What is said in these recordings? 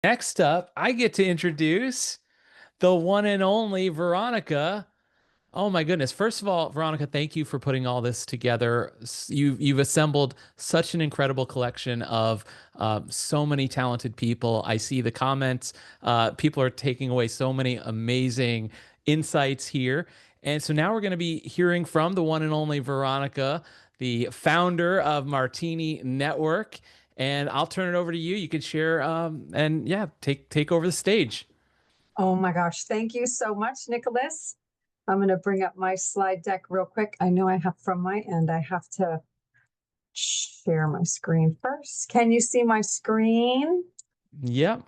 Next up, I get to introduce the one and only Veronica. Oh my goodness. First of all, Veronica, thank you for putting all this together. You've assembled such an incredible collection of so many talented people. I see the comments. People are taking away so many amazing insights here. And so now we're going to be hearing from the one and only Veronica, the founder of Martini Network. And I'll turn it over to you. You can share and yeah, take over the stage. Oh my gosh, thank you so much, Nicholas. I'm going to bring up my slide deck real quick. I know I have from my end, I have to share my screen first. Can you see my screen? Yep.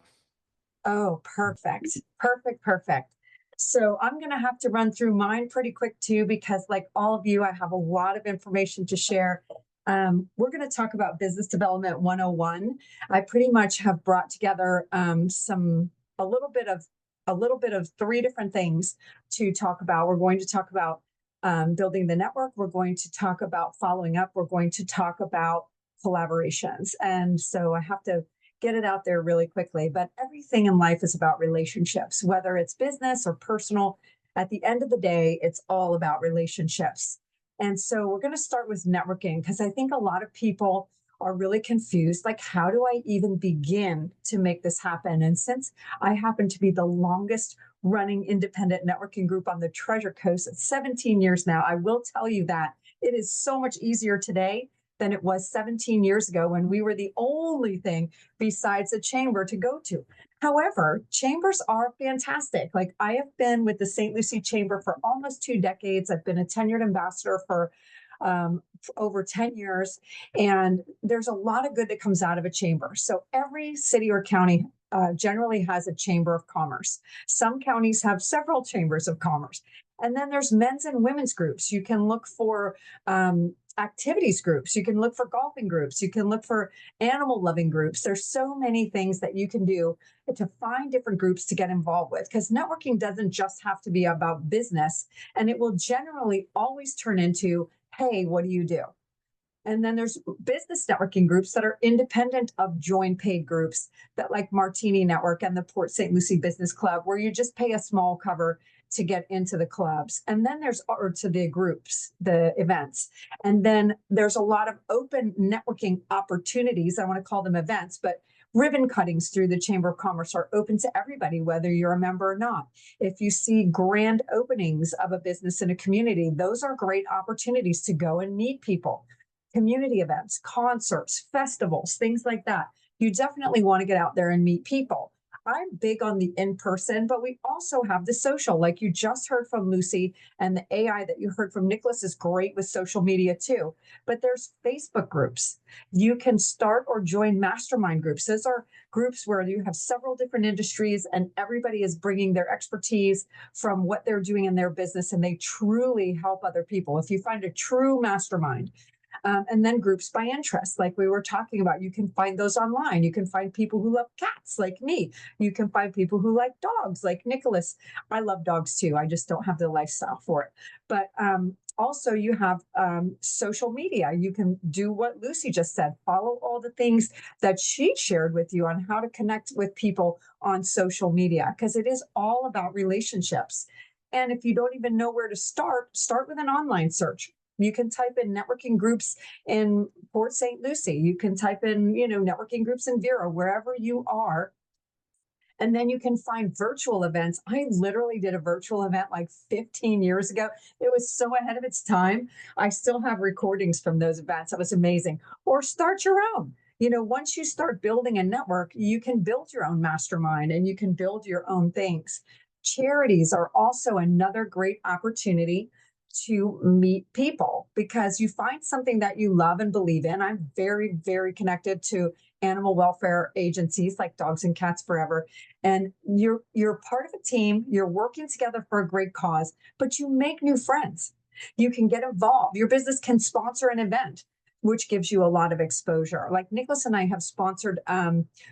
Oh, perfect. Perfect, perfect. So I'm going to have to run through mine pretty quick too, because like all of you, I have a lot of information to share. We're going to talk about Business Development 101. I pretty much have brought together a little bit of three different things to talk about. We're going to talk about building the network. We're going to talk about following up. We're going to talk about collaborations. And so I have to get it out there really quickly. But everything in life is about relationships, whether it's business or personal. At the end of the day, it's all about relationships. And so we're going to start with networking because I think a lot of people are really confused. Like, how do I even begin to make this happen? And since I happen to be the longest running independent networking group on the Treasure Coast at 17 years now, I will tell you that it is so much easier today than it was 17 years ago when we were the only thing besides a chamber to go to. However, chambers are fantastic. Like, I have been with the St. Lucie Chamber for almost 2 decades. I've been a tenured ambassador for over 10 years, and there's a lot of good that comes out of a chamber. So every city or county generally has a chamber of commerce. Some counties have several chambers of commerce. And then there's men's and women's groups. You can look for activities groups. You can look for golfing groups. You can look for animal loving groups. There's so many things that you can do to find different groups to get involved with, because networking doesn't just have to be about business, and it will generally always turn into, hey, what do you do? And then there's business networking groups that are independent of join paid groups, that like Martini Network and the Port St. Lucie Business Club, where you just pay a small cover to get into the clubs. And then or to the groups, the events. And then there's a lot of open networking opportunities. I want to call them events, but ribbon cuttings through the Chamber of Commerce are open to everybody, whether you're a member or not. If you see grand openings of a business in a community, those are great opportunities to go and meet people. Community events, concerts, festivals, things like that. You definitely want to get out there and meet people. I'm big on the in person, but we also have the social, like you just heard from Lucy, and the AI that you heard from Nicholas is great with social media too. But there's Facebook groups. You can start or join mastermind groups. Those are groups where you have several different industries and everybody is bringing their expertise from what they're doing in their business, and they truly help other people. If you find a true mastermind, and then groups by interest, like we were talking about, you can find those online. You can find people who love cats, like me. You can find people who like dogs, like Nicholas. I love dogs too. I just don't have the lifestyle for it. But also, you have social media. You can do what Lucy just said, follow all the things that she shared with you on how to connect with people on social media, because it is all about relationships. And if you don't even know where to start with an online search. You can type in networking groups in Port St. Lucie. You can type in, networking groups in Vero, wherever you are. And then you can find virtual events. I literally did a virtual event like 15 years ago. It was so ahead of its time. I still have recordings from those events. It was amazing. Or start your own. Once you start building a network, you can build your own mastermind and you can build your own things. Charities are also another great opportunity to meet people, because you find something that you love and believe in. I'm very, very connected to animal welfare agencies like Dogs and Cats Forever. And you're part of a team, you're working together for a great cause, but you make new friends. You can get involved. Your business can sponsor an event, which gives you a lot of exposure. Like Nicholas and I have sponsored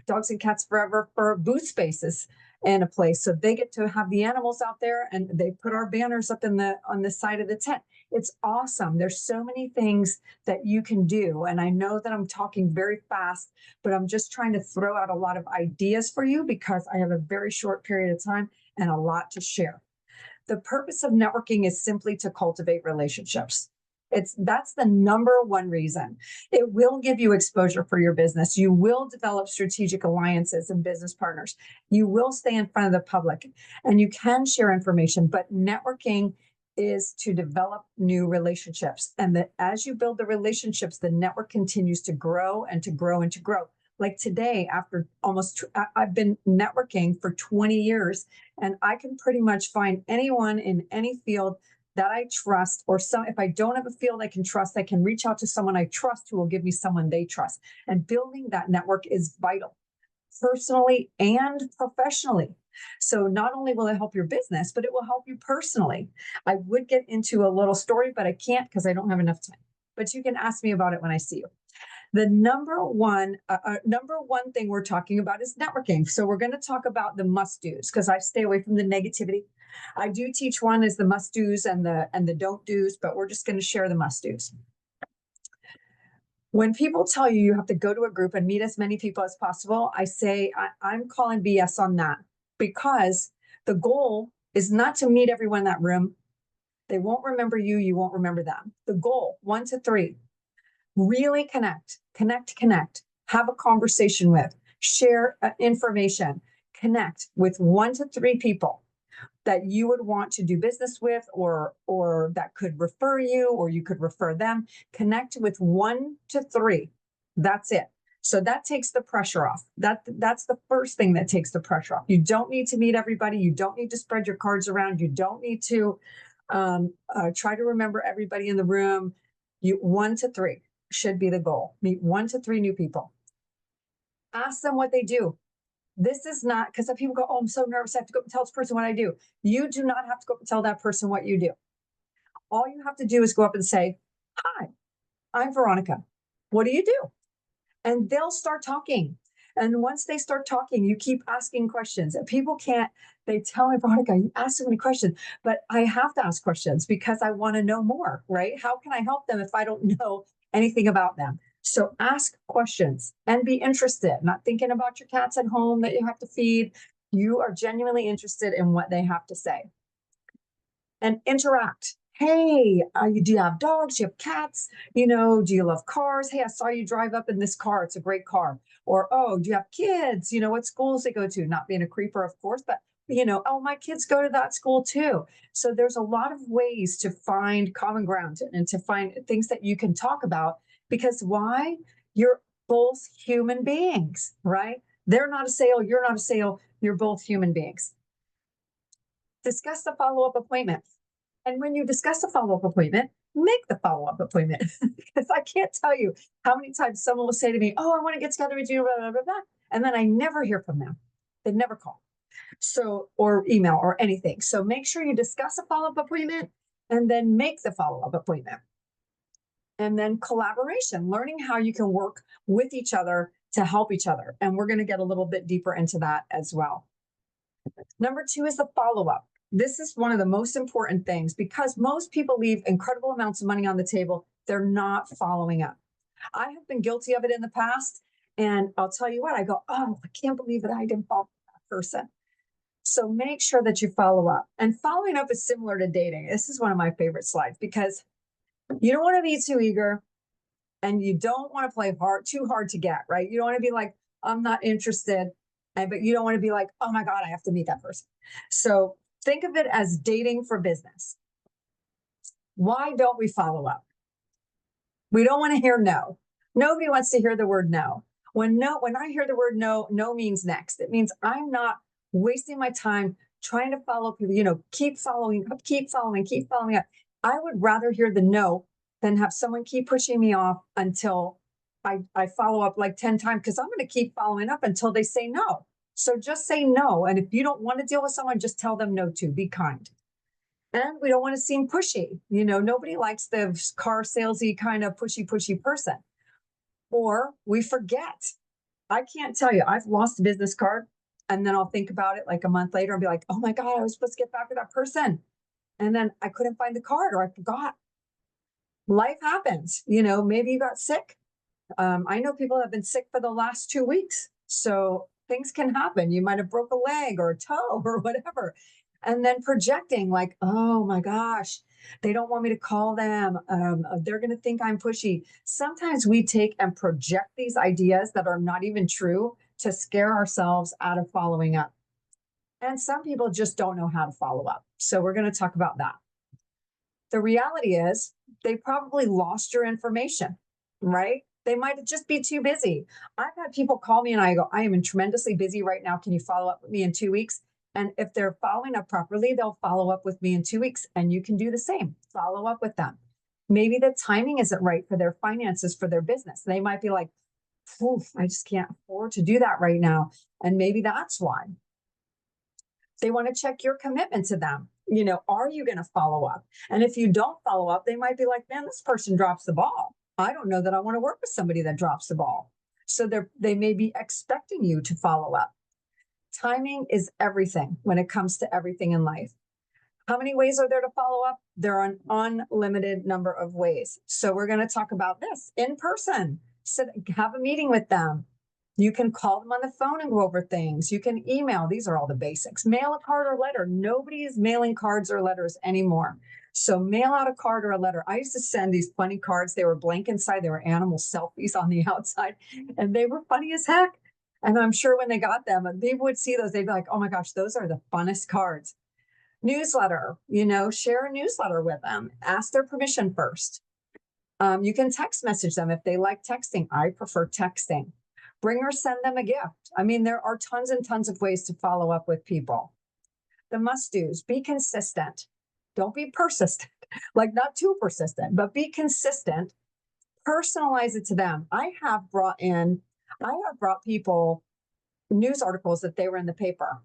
Dogs and Cats Forever for booth spaces in a place, so they get to have the animals out there, and they put our banners up on the side of the tent. It's awesome. There's so many things that you can do. And I know that I'm talking very fast, but I'm just trying to throw out a lot of ideas for you because I have a very short period of time and a lot to share. The purpose of networking is simply to cultivate relationships. That's the number one reason. It will give you exposure for your business. You will develop strategic alliances and business partners. You will stay in front of the public and you can share information, but networking is to develop new relationships. And that as you build the relationships, the network continues to grow and to grow and to grow. Like today, after I've been networking for 20 years, and I can pretty much find anyone in any field that I trust, or if I don't have a field I can trust, I can reach out to someone I trust who will give me someone they trust. And building that network is vital, personally and professionally. So not only will it help your business, but it will help you personally. I would get into a little story, but I can't because I don't have enough time. But you can ask me about it when I see you. The number one thing we're talking about is networking. So we're going to talk about the must-dos because I stay away from the negativity. I do teach one as the must-dos and the don't-dos, but we're just going to share the must-dos. When people tell you you have to go to a group and meet as many people as possible, I say I'm calling BS on that, because the goal is not to meet everyone in that room. They won't remember you. You won't remember them. The goal, 1 to 3, really connect, have a conversation with, share information, connect with 1 to 3 people that you would want to do business with, or that could refer you, or you could refer them. Connect with 1 to 3. That's it. So that takes the pressure off. That's the first thing that takes the pressure off. You don't need to meet everybody. You don't need to spread your cards around. You don't need to try to remember everybody in the room. 1 to 3 should be the goal. Meet 1 to 3 new people. Ask them what they do. This is not, because some people go, oh, I'm so nervous, I have to go tell this person what I do. You do not have to go tell that person what you do. All you have to do is go up and say, hi, I'm Veronica. What do you do? And they'll start talking. And once they start talking, you keep asking questions. And people can't, they tell me, Veronica, you ask so many questions, but I have to ask questions because I want to know more, right? How can I help them if I don't know anything about them? So ask questions and be interested, not thinking about your cats at home that you have to feed. You are genuinely interested in what they have to say. And interact. Hey, do you have dogs? Do you have cats? Do you love cars? Hey, I saw you drive up in this car. It's a great car. Or, oh, do you have kids? What schools they go to? Not being a creeper, of course, but oh, my kids go to that school too. So there's a lot of ways to find common ground and to find things that you can talk about, because why? You're both human beings, right? They're not a sale. You're not a sale. You're both human beings. Discuss the follow-up appointment. And when you discuss a follow-up appointment, make the follow-up appointment. Because I can't tell you how many times someone will say to me, oh, I want to get together with you, blah, blah, blah, blah. And then I never hear from them. They never call. So, or email or anything. So make sure you discuss a follow-up appointment and then make the follow-up appointment. And then collaboration, learning how you can work with each other to help each other. And we're going to get a little bit deeper into that as well. Number 2 is the follow-up. This is one of the most important things, because most people leave incredible amounts of money on the table. They're not following up. I have been guilty of it in the past. And I'll tell you what, I go, oh, I can't believe that I didn't follow that person. So make sure that you follow up. And following up is similar to dating. This is one of my favorite slides, because you don't want to be too eager and you don't want to play too hard to get, right? You don't want to be like, I'm not interested. But you don't want to be like, oh my God, I have to meet that person. So think of it as dating for business. Why don't we follow up? We don't want to hear no. Nobody wants to hear the word no. When I hear the word no, no means next. It means I'm not wasting my time trying to follow people, keep following up, keep following up. I would rather hear the no than have someone keep pushing me off until I follow up like 10 times, because I'm going to keep following up until they say no. So just say no. And if you don't want to deal with someone, just tell them no too. Be kind. And we don't want to seem pushy. Nobody likes the car salesy kind of pushy person. Or we forget. I can't tell you, I've lost a business card, and then I'll think about it like a month later and be like, oh my God, I was supposed to get back with that person. And then I couldn't find the card, or I forgot. Life happens, maybe you got sick. I know people have been sick for the last 2 weeks. So things can happen. You might have broke a leg or a toe or whatever. And then projecting like, oh my gosh, they don't want me to call them. They're going to think I'm pushy. Sometimes we take and project these ideas that are not even true to scare ourselves out of following up. And some people just don't know how to follow up. So we're going to talk about that. The reality is they probably lost your information, right? They might just be too busy. I've had people call me and I go, I am tremendously busy right now. Can you follow up with me in 2 weeks? And if they're following up properly, they'll follow up with me in 2 weeks. And you can do the same. Follow up with them. Maybe the timing isn't right for their finances, for their business. They might be like, I just can't afford to do that right now. And maybe that's why. They want to check your commitment to them. Are you going to follow up? And if you don't follow up, they might be like, man, this person drops the ball. I don't know that I want to work with somebody that drops the ball. So they may be expecting you to follow up. Timing is everything when it comes to everything in life. How many ways are there to follow up? There are an unlimited number of ways. So we're going to talk about this in person. Have a meeting with them. You can call them on the phone and go over things. You can email. These are all the basics. Mail a card or letter. Nobody is mailing cards or letters anymore. So mail out a card or a letter. I used to send these funny cards. They were blank inside. They were animal selfies on the outside. And they were funny as heck. And I'm sure when they got them, people would see those. They'd be like, oh my gosh, those are the funnest cards. Newsletter, share a newsletter with them. Ask their permission first. You can text message them if they like texting. I prefer texting. Bring or send them a gift. I mean, there are tons and tons of ways to follow up with people. The must-dos, be consistent. Don't be persistent, like not too persistent, but be consistent. Personalize it to them. I have brought people news articles that they were in the paper.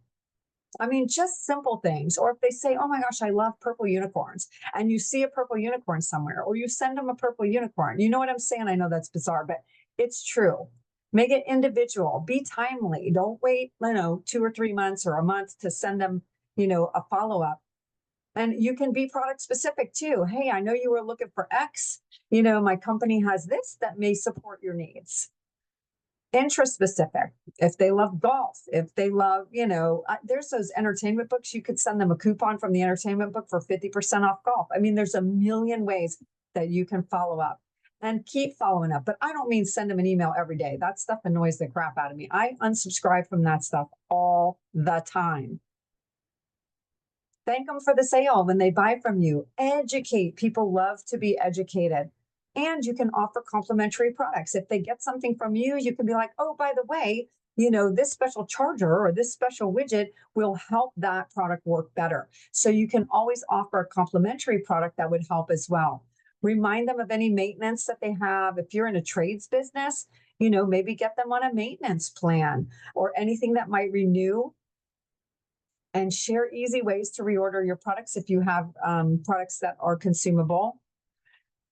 I mean, just simple things. Or if they say, oh my gosh, I love purple unicorns, and you see a purple unicorn somewhere, or you send them a purple unicorn. You know what I'm saying? I know that's bizarre, but it's true. Make it individual. Be timely. Don't wait, 2 or 3 months or a month to send them, a follow-up. And you can be product specific too. Hey, I know you were looking for X. My company has this that may support your needs. Interest specific. If they love golf, if they love, there's those entertainment books. You could send them a coupon from the entertainment book for 50% off golf. I mean, there's a million ways that you can follow up and keep following up. But I don't mean send them an email every day. That stuff annoys the crap out of me. I unsubscribe from that stuff all the time. Thank them for the sale when they buy from you. Educate. People love to be educated. And you can offer complimentary products. If they get something from you, you can be like, oh, by the way, this special charger or this special widget will help that product work better. So you can always offer a complimentary product that would help as well. Remind them of any maintenance that they have. If you're in a trades business, maybe get them on a maintenance plan or anything that might renew. And share easy ways to reorder your products if you have products that are consumable.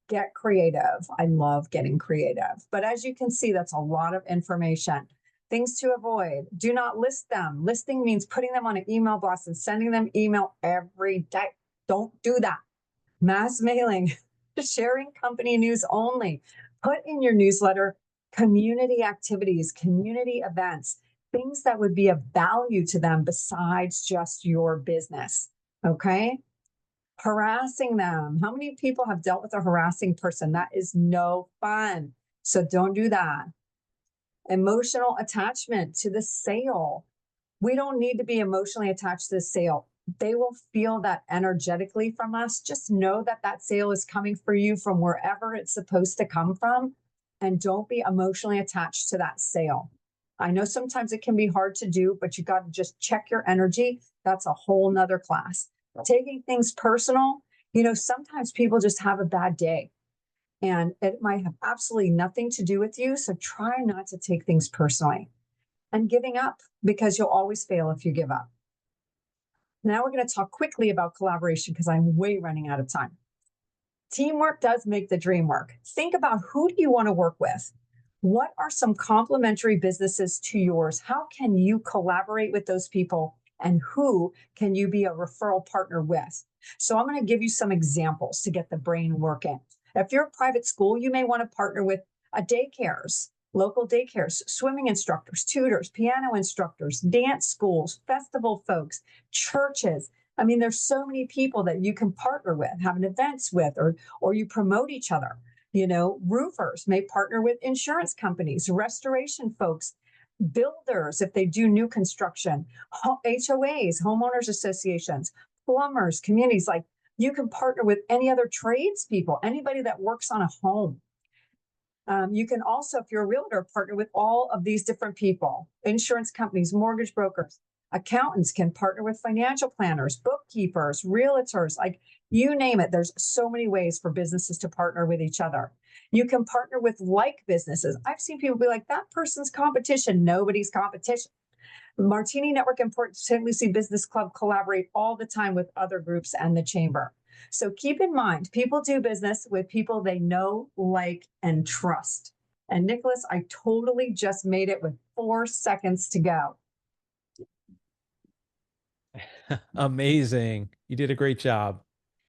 Get creative. I love getting creative. But as you can see, that's a lot of information. Things to avoid. Do not list them. Listing means putting them on an email blast and sending them email every day. Don't do that. Mass mailing. Sharing company news only. Put in your newsletter community activities, community events, things that would be of value to them besides just your business. Okay. Harassing them. How many people have dealt with a harassing person? That is no fun. So don't do that. Emotional attachment to the sale. We don't need to be emotionally attached to the sale. They will feel that energetically from us. Just know that that sale is coming for you from wherever it's supposed to come from. And don't be emotionally attached to that sale. I know sometimes it can be hard to do, but you got to just check your energy. That's a whole nother class. Taking things personal, sometimes people just have a bad day and it might have absolutely nothing to do with you. So try not to take things personally. And giving up, because you'll always fail if you give up. Now we're going to talk quickly about collaboration because I'm way running out of time. Teamwork does make the dream work. Think about who do you want to work with? What are some complementary businesses to yours? How can you collaborate with those people? And who can you be a referral partner with? So I'm going to give you some examples to get the brain working. If you're a private school, you may want to partner with daycares, local daycares, swimming instructors, tutors, piano instructors, dance schools, festival folks, churches. I mean, there's so many people that you can partner with, having events with, or you promote each other. You know, roofers may partner with insurance companies, restoration folks, builders if they do new construction, HOAs, homeowners associations, plumbers, communities. Like, you can partner with any other tradespeople, anybody that works on a home. You can also, if you're a realtor, partner with all of these different people, insurance companies, mortgage brokers, accountants can partner with financial planners, bookkeepers, realtors, like you name it. There's so many ways for businesses to partner with each other. You can partner with like businesses. I've seen people be like, that person's competition. Nobody's competition. Martini Network and Port St. Lucie Business Club collaborate all the time with other groups and the chamber. So keep in mind, people do business with people they know, like, and trust. And Nicholas, I totally just made it with 4 seconds to go. Amazing. You did a great job.